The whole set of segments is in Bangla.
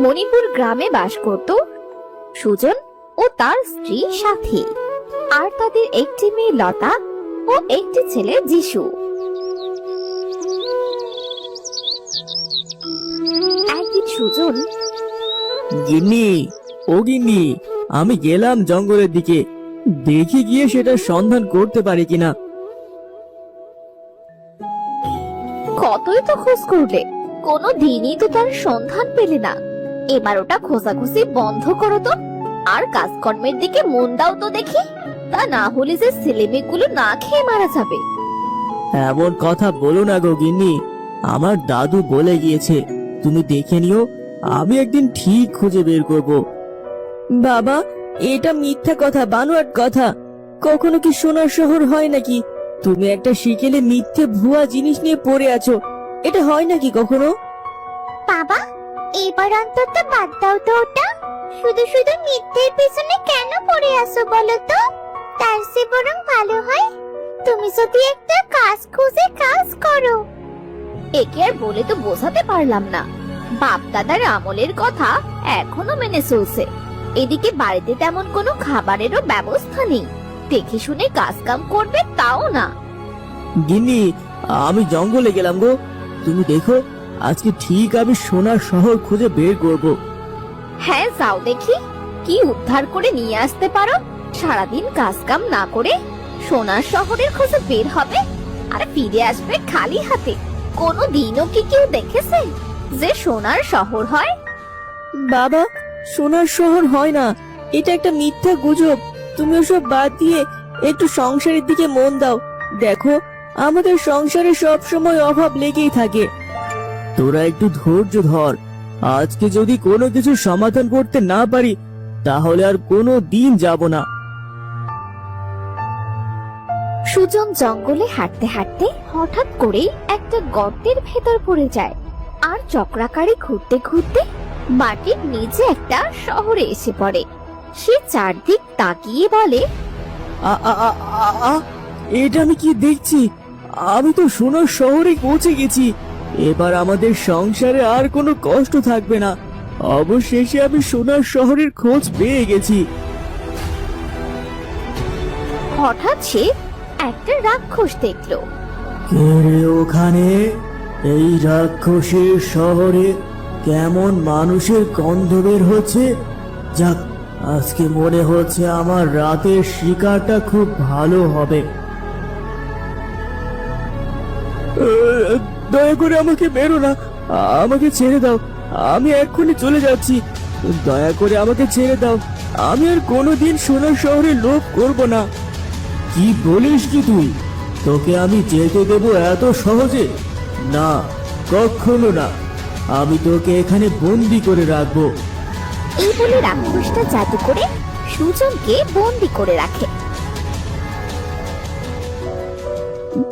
মণিপুর গ্রামে বাস করত সুজন ও তার স্ত্রী সাথী, আর তাদের একটি মেয়ে লতা ও একটি ছেলে যিশু। একদিন সুজন, গিন্নি, ও গিন্নি, আমি গেলাম জঙ্গলের দিকে, দেখি গিয়ে সেটা সন্ধান করতে পারি কিনা। কতই তো খোঁজ করলে, কোনো দিনই তো তার সন্ধান পেলে না। এবার ওটা খোঁজাখুঁজি বন্ধ করো তো, আর কাজকর্মের দিকে মন দাও তো দেখি। তা না হলে যে ছেলেমেয়েগুলো না খেয়ে মারা যাবে। এমন কথা বলো না গো গিন্নি, আমার দাদু বলে গিয়েছে, তুমি দেখে নিও, আমি একদিন ঠিক খুঁজে বের করব। বাবা, এটা মিথ্যা কথা, বানোয়াট কথা। কখনো কি সোনার শহর হয় নাকি? তুমি একটা শিকেলে মিথ্যে ভুয়া জিনিস নিয়ে পড়ে আছো, এটা হয় নাকি কখনো? বাবা, এবার অন্তত বাদ দাও তো ওটা। শুধু শুধু মিথ্যের পেছনে কেন পড়ে আসো বলো তো? তার চেয়ে বরং ভালো হয় তুমি যদি একটা কাজ খুঁজে কাজ করো। একে আর বলে তো বোঝাতে পারলাম না। বাপ দাদার আমলের কথা এখনো মেনে চলছে। এদিকে বাড়িতে তেমন কোনো খাবারেরও ব্যবস্থা নেই। দেখে শুনে কাজ কাম করবে তাও না। গিন্নি, আমি জঙ্গলে গেলাম গো, তুমি দেখো, আজকে ঠিক আমি সোনার শহর খুঁজে বের করব। হ্যাঁ, যাও দেখি কি উদ্ধার করে নিয়ে আসতে পারো। সারাদিন কাজ কাম না করে সোনার শহরের খোঁজে বের হবে আর ফিরে আসবে খালি হাতে। কোনো দিনও কি কেউ দেখেছে যে সোনার শহর হয়? বাবা, সোনার শহর হয় না, এটা একটা মিথ্যা গুজব। তুমি ওসব বাদ দিয়ে একটু সংসারের দিকে মন দাও। দেখো, আমাদের সংসারে সব সময় অভাব লেগেই থাকে। তোরা একটু ধৈর্য ধর, আজকে যদি কোনো কিছু সমাধান করতে না পারি তাহলে আর কোনো দিন যাব না। সুজন জঙ্গলে হাঁটতে হাঁটতে হঠাৎ করেই একটা গর্তের ভেতর পড়ে যায়, আর চক্রাকারে ঘুরতে ঘুরতে মাটির নিচে একটা শহরে এসে পড়ে। সে চারদিক তাকিয়ে বলে, আ আ আ আ আ, এটা আমি কি দেখছি? আমি তো সোনার শহরে পৌঁছে গেছি। এবার আমাদের সংসারে আর কোনো কষ্ট থাকবে না। অবশেষে আমি সোনার শহরের খোঁজ পেয়ে গেছি। হঠাৎ সে একটা রাক্ষস দেখলো। কে রে ওখানে? এই রাক্ষসের শহরে কেমন মানুষের গন্ধ বের হচ্ছে। যাক, আজকে মনে হচ্ছে আমার রাতের শিকারটা খুব ভালো হবে। দয়া করে আমাকে মেরো না, আমাকে ছেড়ে দাও, আমি এক্ষুনি চলে যাচ্ছি। দয়া করে আমাকে ছেড়ে দাও, আমি আর কোনোদিন সোনার শহরে লোভ করব না। কি বলিস কি তুই? তোকে আমি যেতে দেবো এত সহজে? না, কখনো না। আমি তোকে এখানে বন্দি করে রাখবো। এই বলে রাক্ষসটা জাদু করে সুজনকে বন্দি করে রাখে।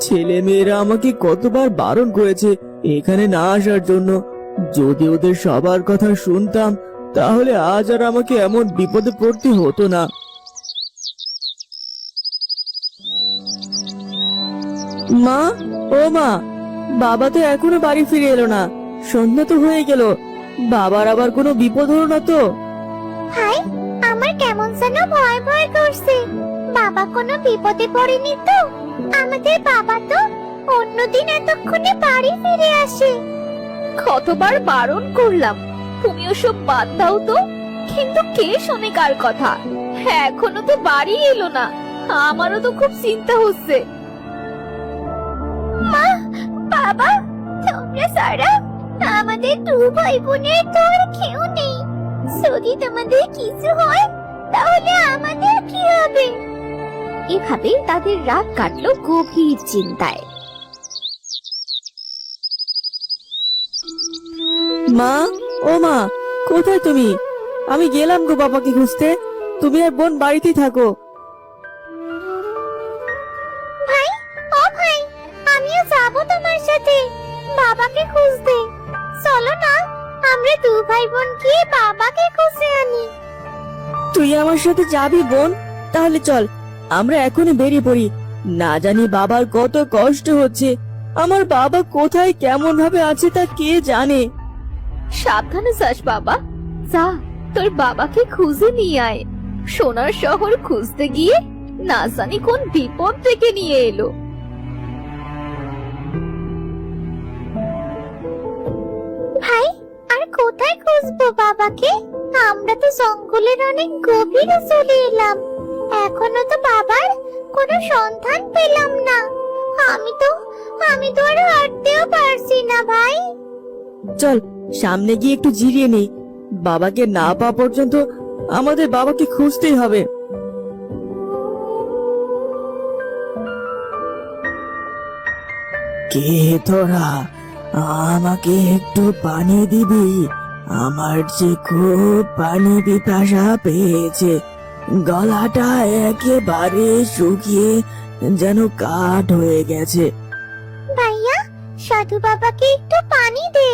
ছেলে মেয়েরা আমাকে কতবার বারণ করেছে এখানে না আসার জন্য। যদি ওদের সবার কথা শুনতাম তাহলে আজ আর আমাকে এমন বিপদে পড়তে হতো না। মা, ও মা, বাবা তো এখনো বাড়ি ফিরে এলো না। সন্ধ্যা তো হয়ে গেল, বাবার আবার কোনো বিপদ হলো না তো? হাই, আমার কেমন যেন ভয় ভয় করছে। বাবা কোনো বিপদে পড়েনি তো? আমাদের বাবা তো অন্যদিন এতক্ষণে বাড়ি ফিরে আসে। কতবার বারণ করলাম তুমি ওসব বাদ দাও তো, কিন্তু কে শোনে কার কথা? এখনো তো বাড়ি এলো না, আমারও তো খুব চিন্তা হচ্ছে। মা, বাবা, তোমরা সারা আমাদের দু ভাই বোনের তো আর কেউ নেই। যদি তোমাদের কিছু হয় তাহলে আমাদের কি হবে? এভাবে তাদের রাত কাটলো গভীর চিন্তায়। মা, ও মা, কোথায় তুমি? আমি গেলাম গো বাবাকে খুঁজতে, তুমি আর বোন বাড়িতেই থাকো। ভাই, ও ভাই, আমিও যাবো তোমার সাথে বাবাকে খুঁজতে। চলো না, আমরা দু ভাই বোন গিয়ে বাবাকে খুঁজে আনি। তুই আমার সাথে যাবি বোন? তাহলে চল, আমরা এখনই বেরিয়ে পড়ি। না জানি বাবার কত কষ্ট হচ্ছে। আমার বাবা কোথায় কেমন ভাবে আছে তা কে জানে। সাবধানে যাস বাবা, যা তোর বাবাকে খুঁজে নিয়ে আয়। সোনার শহর খুঁজতে গিয়ে না জানি কোন বিপদ ডেকে নিয়ে এলো। ভাই, আর কোথায় খুঁজবো বাবাকে? আমরা তো জঙ্গলের অনেক গভীরে চলে এলাম, এখনো তো বাবার কোনো সন্ধান পেলাম না। আমি তো আর হাঁটতেও পারছি না ভাই। চল সামনে গিয়ে একটু জিরিয়ে নেই। বাবাকে না পাওয়া পর্যন্ত আমাদের বাবাকে খুঁজতেই হবে। কে তোরা? আমাকে একটু পানি দিবি? আমার যে খুব পানি পিপাসা পেয়েছে। গলাটা একেবারে শুকিয়ে যেন কাঠ হয়ে গেছে। ভাইয়া, সাধু বাবাকে একটু পানি দে।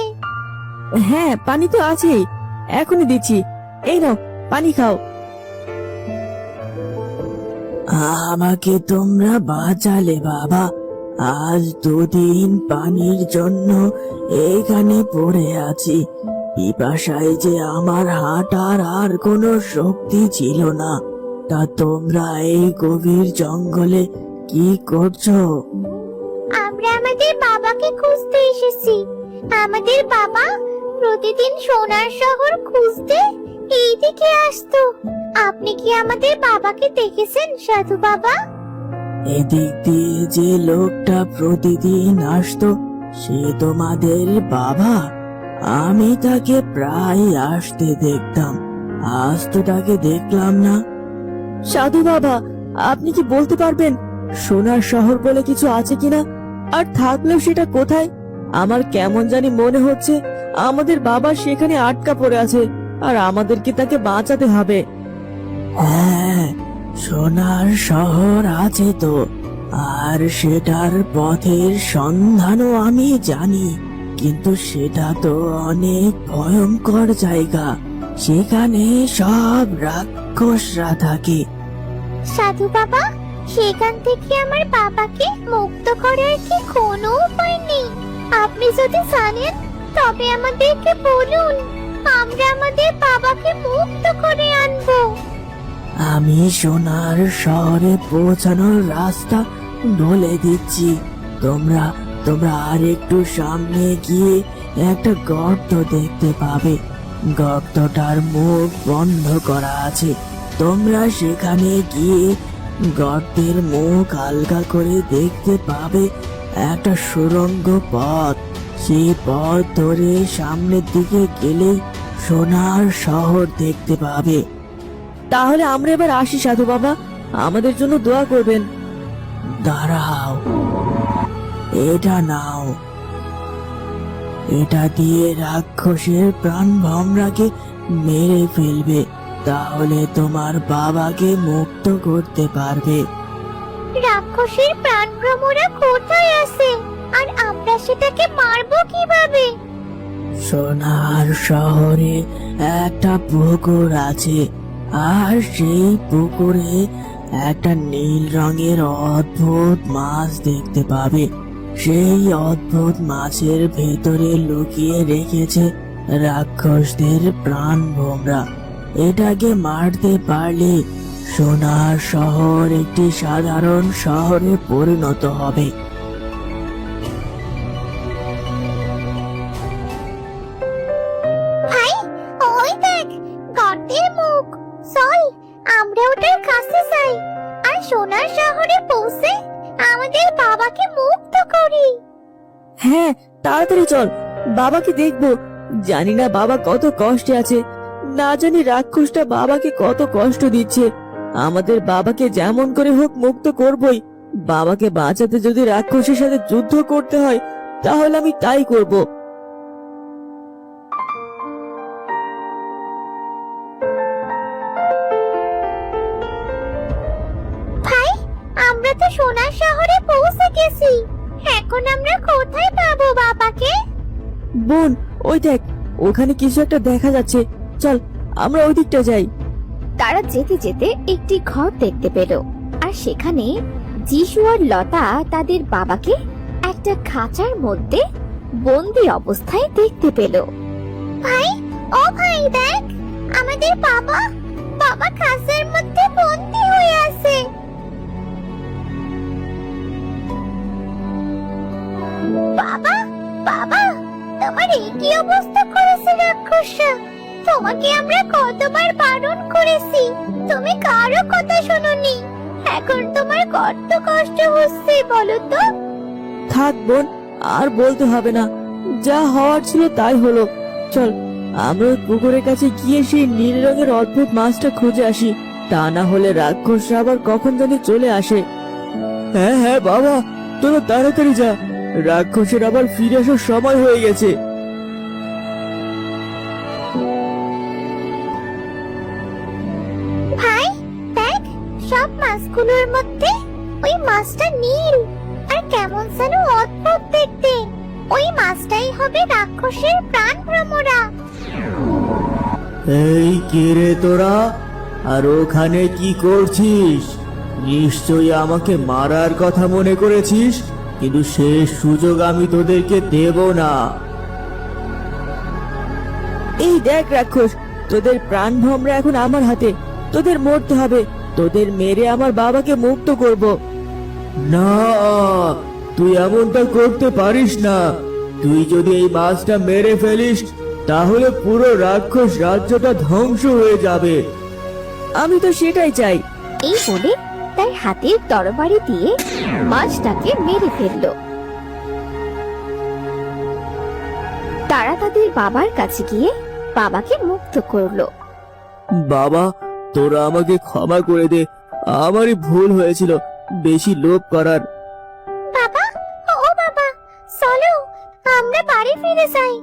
হ্যাঁ, পানি তো আছেই, এখনই দিচ্ছি। এই নাও, পানি খাও। আমাকে তোমরা বাঁচালে বাবা। আজ 2 দিন পানির জন্য এখানে পড়ে আছি। পিপাসায় যে আমার হাঁটার আর কোনো শক্তি ছিল না। তা তোমরা এই গভীর জঙ্গলে কি করছো? আমরা আমাদের বাবাকে খুঁজতে এসেছি। আমাদের বাবা প্রতিদিন সোনার শহর খুঁজতে এইদিকে আসতো। আপনি কি আমাদের বাবাকে দেখেছেন সাধু বাবা? এদিক দিয়ে যে লোকটা প্রতিদিন আসতো, সে তোমাদের বাবা? আমি তাকে প্রায় আসতে দেখতাম, আজ তো তাকে দেখলাম না। সাধু বাবা, আপনি কি বলতে পারবেন সোনার শহর বলে কিছু আছে কিনা? আর থাকলেও সেটা কোথায়? আমার কেমন জানি মনে হচ্ছে আমাদের বাবা সেখানে আটকা পড়ে আছে, আর আমাদেরকে তাকে বাঁচাতে হবে। হ্যাঁ, সোনার শহর আছে তো, আর সেটার পথের সন্ধানও আমি জানি। কিন্তু সেটা তো অনেক ভয়ঙ্কর জায়গা, সেখানে সব রাক্ষসরা থাকে। সাধু বাবা, সেখান থেকে আমার বাবাকে মুক্ত করার কি কোনো উপায় নেই? আপনি যদি জানেন তবে আমাদেরকে বলুন, আমরা আমাদের বাবাকে মুক্ত করে আনবো। আমি সোনার শহরে পৌঁছানোর রাস্তা বলে দিচ্ছি। তোমরা তোমরা আর একটু সামনে গিয়ে একটা গর্ত দেখতে পাবে। গর্তটার মুখ বন্ধ করা আছে। তোমরা সেখানে গিয়ে গর্তের মুখ আলগা করে দেখতে পাবে একটা সুড়ঙ্গ পথ। সেই পথ ধরে সামনের দিকে গেলেই সোনার শহর দেখতে পাবে। তাহলে আমরা এবার আসি সাধু বাবা, আমাদের জন্য দোয়া করবেন। দাঁড়াও, এটা নাও। এটা দিয়ে রাক্ষসের প্রাণ ভমরাকে মেরে ফেলবে, তাহলে তোমার বাবাকে মুক্ত করতে পারবে। রাক্ষসের প্রাণ ভ্রমরা কোথায় আছে, আর আমরা সেটাকে মারবো কিভাবে? সোনার শহরে একটা পুকুর আছে, আর সেই পুকুরে একটা নীল রঙের অদ্ভুত মাছ দেখতে পাবে। সেই অদ্ভুত মাছের ভেতরে লুকিয়ে রেখেছে রাক্ষসদের প্রাণ ভোমরা। এটাকে মারতে পারলে সোনার শহর একটি সাধারণ শহরে পরিণত হবে। ভাই, ওই দেখ গর্তের মুখ। চল আমরা ওটার কাছে যাই, আর সোনার শহরে পৌঁছে আমাদের বাবাকে মুক্ত করি। হ্যাঁ, তাড়াতাড়ি চল, বাবাকে দেখবো। জানি না বাবা কত কষ্টে আছে, না জানি রাক্ষসটা বাবাকে কত কষ্ট দিচ্ছে। আমাদের বাবাকে যেমন করে হোক মুক্ত করবই। বাবাকে বাঁচাতে যদি রাক্ষসের সাথে যুদ্ধ করতে হয়, তাহলে আমি তাই করব। ভাই, আমরা তো সোনার শহরে পৌঁছে গেছি। এখন আমরা কোথায় পাবো বাবাকে? বোন, ওই দেখ, ওখানে কিছু একটা দেখা যাচ্ছে। চল আমরা ওই দিকটা যাই। তারা যেতে যেতে একটি ঘর দেখতে পেল, আর সেখানে যিশু আর লতা তাদের বাবাকে একটা খাঁচার মধ্যে বন্দি অবস্থায় দেখতে পেল। ভাই, ও ভাই দেখ, আমাদের বাবা বাবা খাঁচার মধ্যে বন্দি হয়ে আছে। বাবা, বাবা, তোমার এই কি অবস্থা করেছে রাক্ষসা? তোমাকে আমরা কতবার বারণ করেছি, তুমি কারো কথা শোনোনি। এখন তোমার কত কষ্ট হচ্ছে বলো তো? থাক বোন, আর বলতে হবে না, যা হওয়ার ছিল তাই হলো। চল, আমরা ওই পুকুরের কাছে গিয়ে সেই নীল রঙের অদ্ভুত মাছটা খুঁজে আসি, তা না হলে রাক্ষসরা আবার কখন জানি চলে আসে। হ্যাঁ হ্যাঁ বাবা, তোরা তাড়াতাড়ি যা, রাক্ষসের আবার ফিরে আসার সময় হয়ে গেছে। ভাই দেখ, সব মাছগুলোর মধ্যে ওই মাছটা নীল আর কেমন যেন অদ্ভুত দেখতে। ওই মাছটাই হবে রাক্ষসের প্রাণ ভ্রমরা। এই কে রে তোরা, আর ওখানে কি করছিস? নিশ্চয়ই আমাকে মারার কথা মনে করেছিস, কিন্তু শেষ সুযোগ আমি তোদেরকে দেব না। এই দেখ রাক্ষস, তোদের প্রাণ ভ্রমরা এখন আমার হাতে, তোদের মরতে হবে, তোদের মেরে আমার বাবাকে মুক্ত করব। না, তুই এমনটা করতে পারিস না। তুই যদি এই মাছটা মেরে ফেলিস, তাহলে পুরো রাক্ষস রাজ্যটা ধ্বংস হয়ে যাবে। আমি তো সেটাই চাই। এই বলে তার হাতের তরবারি দিয়ে মাছটাকে মেরে ফেলল। তারা তাদের বাবার কাছে গিয়ে বাবাকে মুক্ত করলো। বাবা, তোরা আমাকে ক্ষমা করে দে, আমারই ভুল হয়েছিল বেশি লোভ করার। বাবা, ও বাবা, চলো আমরা বাড়ি ফিরে যাই।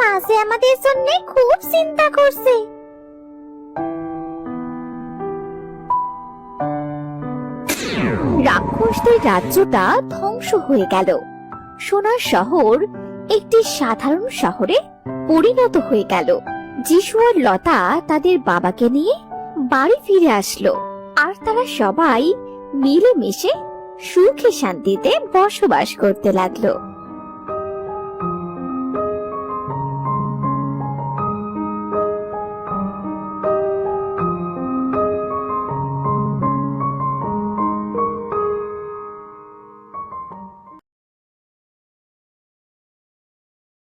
মাঝে আমাদের জন্য খুব চিন্তা করছে। রাক্ষসদের রাজ্যটা ধ্বংস হয়ে গেল। সোনার শহর একটি সাধারণ শহরে পরিণত হয়ে গেল। যিশু আর লতা তাদের বাবাকে নিয়ে বাড়ি ফিরে আসলো, আর তারা সবাই মিলেমিশে সুখে শান্তিতে বসবাস করতে লাগলো।